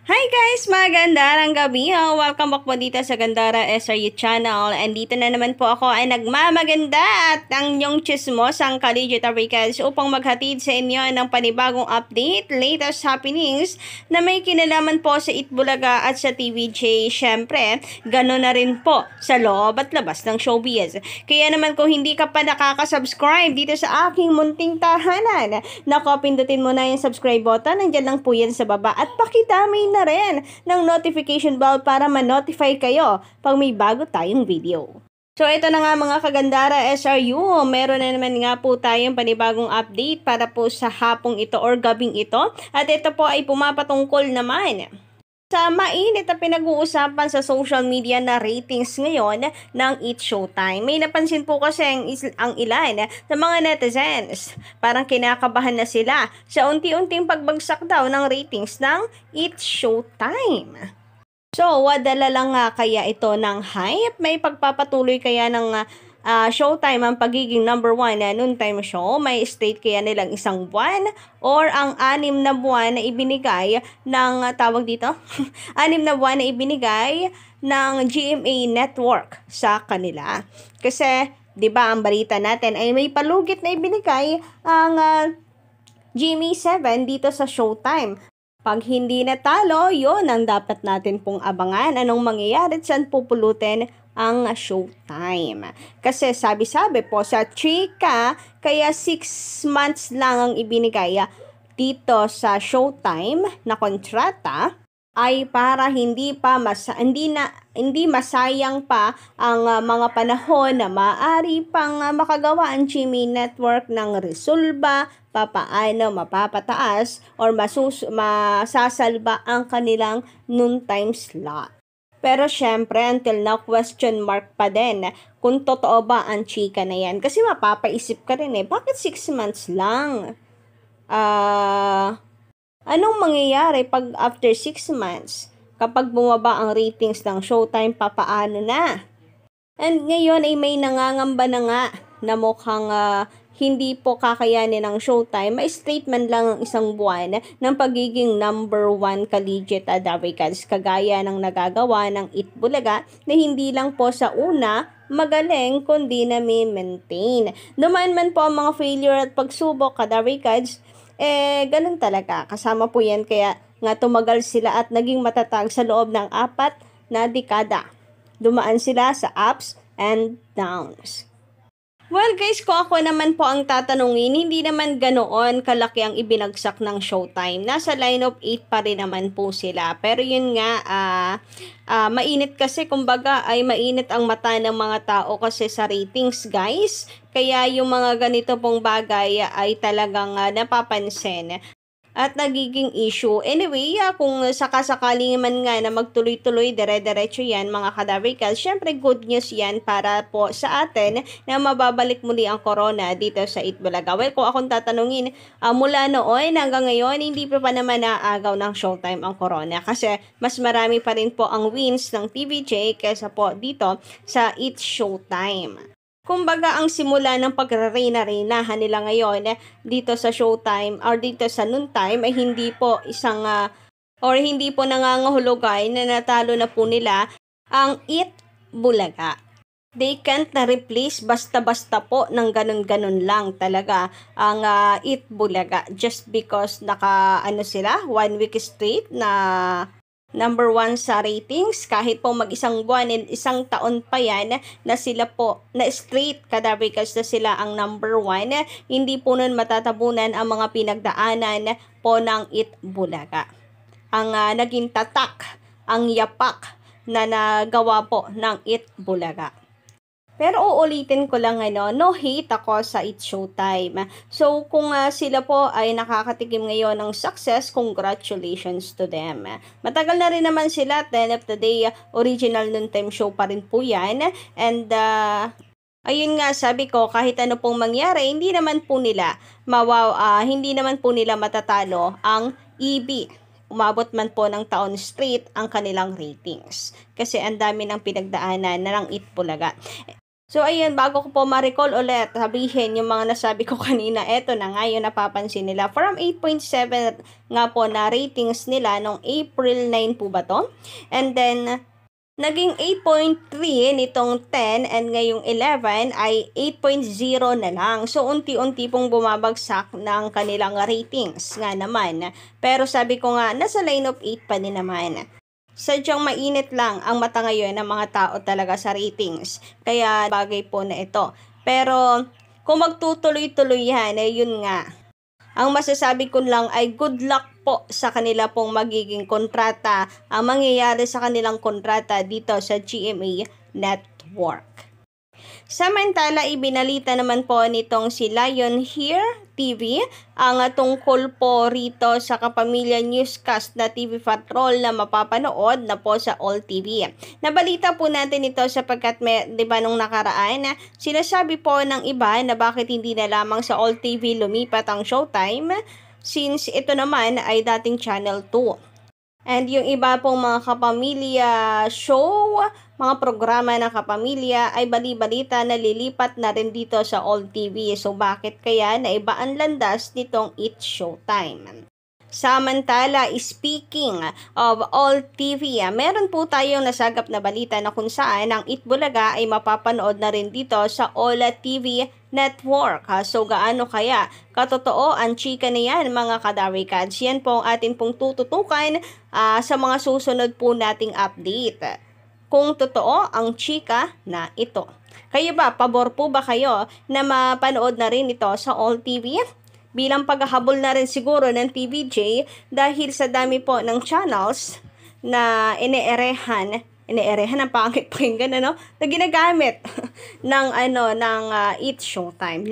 Hi guys! Magandang gabi! Welcome back po dito sa Gandara SRU channel. And dito na naman po ako ay nagmamaganda at ang inyong chismosang Kaligit Africans upang maghatid sa inyo ng panibagong update, latest happenings na may kinalaman po sa Itbulaga at sa TVJ. Syempre, gano'n na rin po sa loob at labas ng showbiz. Kaya naman kung hindi ka pa nakaka-subscribe dito sa aking munting tahanan, pindutin mo na yung subscribe button. Nandiyan lang po yan sa baba at pakidami na rin ng notification bell para ma-notify kayo pag may bago tayong video. So ito na nga mga kagandara SRU, meron na naman nga po tayong panibagong update para po sa hapong ito or gabing ito. At ito po ay pumapatungkol naman sa mainit na pinag-uusapan sa social media na ratings ngayon ng It's Showtime. May napansin po kasi ang ilan sa mga netizens. Parang kinakabahan na sila sa unti-unting pagbagsak daw ng ratings ng It's Showtime. So, wadala lang nga kaya ito ng hype? May pagpapatuloy kaya ng Showtime ang pagiging number 1 na noontime show? May state kaya nilang isang buwan? Or ang 6 na buwan na ibinigay ng, tawag dito? 6 na buwan na ibinigay ng GMA Network sa kanila. Kasi, di ba ang balita natin ay may palugit na ibinigay ang GMA 7 dito sa Showtime. Pag hindi natalo, yon ang dapat natin pong abangan. Anong mangyayari at saan pupulutin ang Showtime. Kasi sabi-sabi po sa chika, kaya 6 months lang ang ibinigay dito sa Showtime na kontrata ay para hindi masayang pa ang mga panahon na maaari pang makagawa ang GMA Network ng resolba, papaano mapapataas or masasalba ang kanilang noontime slot. Pero syempre, until now, question mark pa din kung totoo ba ang chika na yan. Kasi mapapaisip ka rin bakit 6 months lang? Anong mangyayari pag after 6 months? Kapag bumaba ang ratings ng Showtime, papaano na? And ngayon ay may nangangamba na nga na mukhang hindi po kakayanin ng Showtime. May statement lang ang isang buwan ng pagiging number 1 Kaligit Africans, kagaya ng nagagawa ng Itbulaga na hindi lang po sa una magaling kundi na may maintain. Dumaan man po ang mga failure at pagsubok Africans, ganun talaga. Kasama po yan kaya nga tumagal sila at naging matatag sa loob ng 4 na dekada. Dumaan sila sa ups and downs. Well guys, kung ako naman po ang tatanungin, hindi naman ganoon kalaki ang ibinagsak ng Showtime. Nasa line of 8 pa rin naman po sila. Pero yun nga, mainit kasi, kumbaga ay mainit ang mata ng mga tao kasi sa ratings guys. Kaya yung mga ganito pong bagay ay talagang napapansin at nagiging issue. Anyway, kung sakasakaling man nga na magtuloy-tuloy, dire-diretso yan mga kadabrikals, syempre good news yan para po sa atin na mababalik muli ang corona dito sa Itbulaga. Well, kung akong tatanungin, mula noon hanggang ngayon, hindi pa naman naagaw ng Showtime ang corona kasi mas marami pa rin po ang wins ng TVJ kaysa po dito sa It's Showtime. Kumbaga, ang simula ng pagrareyna-reynahan nila ngayon dito sa Showtime or dito sa noontime ay hindi po hindi po nangangahulugan na natalo na po nila ang Itbulaga. They can't na-replace basta-basta po ng ganun-ganun lang talaga ang Itbulaga just because sila 1 week straight na number 1 sa ratings, kahit po mag-isang buwan and isang taon pa yan na sila po na straight kadabrikals na sila ang number 1, hindi po nun matatabunan ang mga pinagdaanan po ng Itbulaga. Ang naging tatak, ang yapak na nagawa po ng Itbulaga. Pero uulitin ko lang no hate ako sa It's Showtime. So kung sila po ay nakakatikim ngayon ng success, congratulations to them. Matagal na rin naman sila, at the end of the day, original noontime show pa rin po yan. And ayun nga, sabi ko, kahit ano pong mangyari, hindi naman po nila matatalo ang EB. Umabot man po ng taon straight ang kanilang ratings. Kasi ang dami ng pinagdaanan na ng Itbulaga. So, ayun, bago ko po ma-recall ulit, sabihin yung mga nasabi ko kanina, eto na nga yung napapansin nila. From 8.7 nga po na ratings nila nung April 9 po ba to? And then, naging 8.3 nitong 10 and ngayong 11 ay 8.0 na lang. So, unti-unti pong bumabagsak ng kanilang ratings nga naman. Pero sabi ko nga, nasa line of 8 pa din naman. Sadyang mainit lang ang mata ngayon ng mga tao talaga sa ratings. Kaya bagay po na ito. Pero kung magtutuloy-tuloy yan, yun nga. Ang masasabi ko lang ay good luck po sa kanila pong magiging kontrata, ang mangyayari sa kanilang kontrata dito sa GMA Network. Samantala, ibinalita naman po nitong si Lion Here TV ang tungkol po rito sa Kapamilya Newscast na TV Patrol na mapapanood na po sa All TV. Nabalita po natin ito sapagkat di ba nung nakaraan, sinasabi po ng iba na bakit hindi na lamang sa All TV lumipat ang Showtime since ito naman ay dating Channel 2. And yung iba pong mga kapamilya show, mga programa ng kapamilya ay bali-balita na lilipat na rin dito sa All TV. So bakit kaya naiba ang landas nitong It's Showtime? Samantala, speaking of All TV, meron po tayong nasagap na balita na kung saan ang Itbulaga ay mapapanood na rin dito sa All TV Network. So, gaano kaya katotoo ang chika na yan, mga kadarikads? Yan po ang atin pong tututukan sa mga susunod po nating update. Kung totoo ang chika na ito. Kayo ba, pabor po ba kayo na mapanood na rin ito sa All TV? Bilang paghahabol na rin siguro ng TVJ dahil sa dami po ng channels na ine-erehan ang pangit pakinggan na ginagamit ng It's Showtime. 4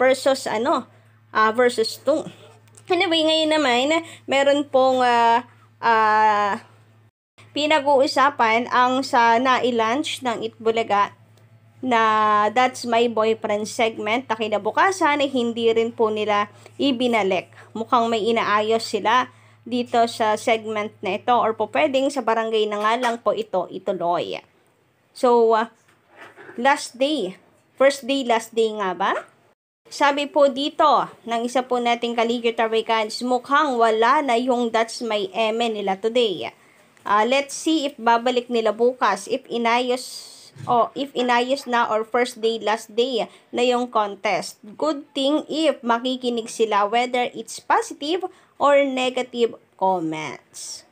versus versus 2. Anyway, ngayon naman meron pong pinag-uusapan ang sa na-launch ng Itbulaga na That's My Boyfriend segment na kinabukasan ay hindi rin po nila ibinalik. Mukhang may inaayos sila dito sa segment na ito or po pwedeng sa barangay na nga lang po ito ituloy. So, last day last day nga ba? Sabi po dito ng isa po nating Kaligyo-Tarikans, mukhang wala na yung That's My Eme nila today. Let's see if babalik nila bukas, if inayos na or first day, last day na yung contest. Good thing if makikinig sila whether it's positive or negative comments.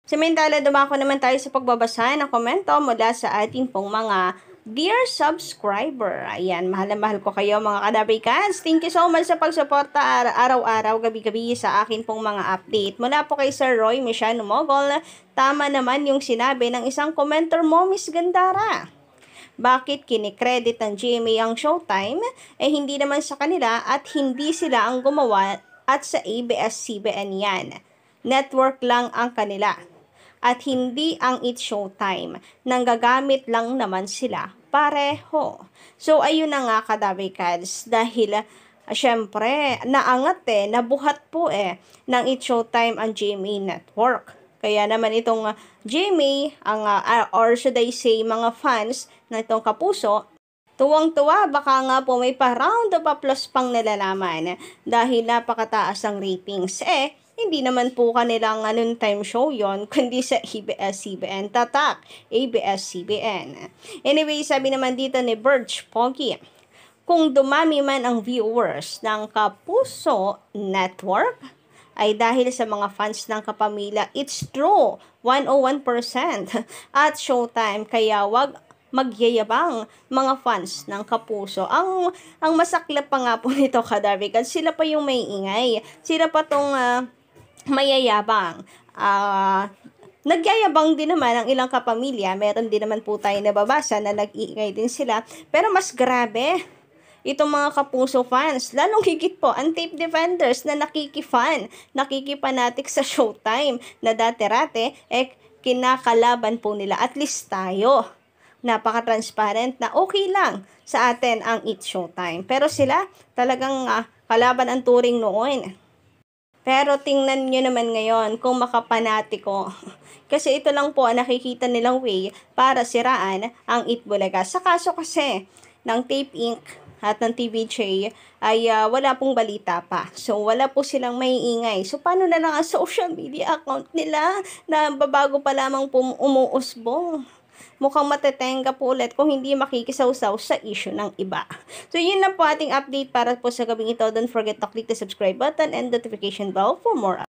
Samantala, dumako naman tayo sa pagbabasa ng komento mula sa ating pong mga dear subscriber. Ayan, mahal na mahal ko kayo mga kadabrikans. Thank you so much sa pagsuporta araw-araw, gabi-gabi sa akin pong mga update. Mula po kay Sir Roy Michano Mogol, tama naman yung sinabi ng isang commenter mo, Miss Gandara. Bakit kinikredit ng GMA ang Showtime? Hindi naman sa kanila at hindi sila ang gumawa at sa ABS-CBN yan. Network lang ang kanila. At hindi ang It's Showtime. Nanggagamit lang naman sila. Pareho. So, ayun na nga kadabrikads. Dahil, syempre, naangat nabuhat po ng It's Showtime ang GMA Network. Kaya naman itong GMA, or should I say, mga fans na itong Kapuso, tuwang-tuwa, baka nga po may pa-round of applause pang nalalaman dahil napakataas ang ratings. Hindi naman po kanilang noontime show yon kundi sa ABS-CBN. Tatak, ABS-CBN. Anyway, sabi naman dito ni Birch Pogi, kung dumami man ang viewers ng Kapuso Network, ay dahil sa mga fans ng Kapamilya. It's true, 101% at Showtime. Kaya wag magyayabang mga fans ng Kapuso. Ang masaklap pa nga po nito kadarbigan, sila pa yung may ingay. Sila pa tong mayayabang. Nagyayabang din naman ang ilang kapamilya. Meron din naman po tayo nababasa na nag-iingay din sila. Pero mas grabe itong mga Kapuso fans, lalong higit po ang tape defenders na nakikipanatik sa Showtime na dati-rate, kinakalaban po nila. At least tayo, napaka-transparent na okay lang sa atin ang It's Showtime. Pero sila talagang kalaban ang turing noon. Pero tingnan nyo naman ngayon kung makapanatiko. Kasi ito lang po ang nakikita nilang way para siraan ang Itbulaga. Sa kaso kasi ng Tape Inc. at ng TVJ ay wala pong balita pa. So, wala po silang maiingay. So, paano na lang ang social media account nila na babago pa lamang po umuusbong? Mukhang matetenga po ulit kung hindi makikisawsaw sa issue ng iba. So, yun lang po ating update para po sa gabing ito. Don't forget to click the subscribe button and notification bell for more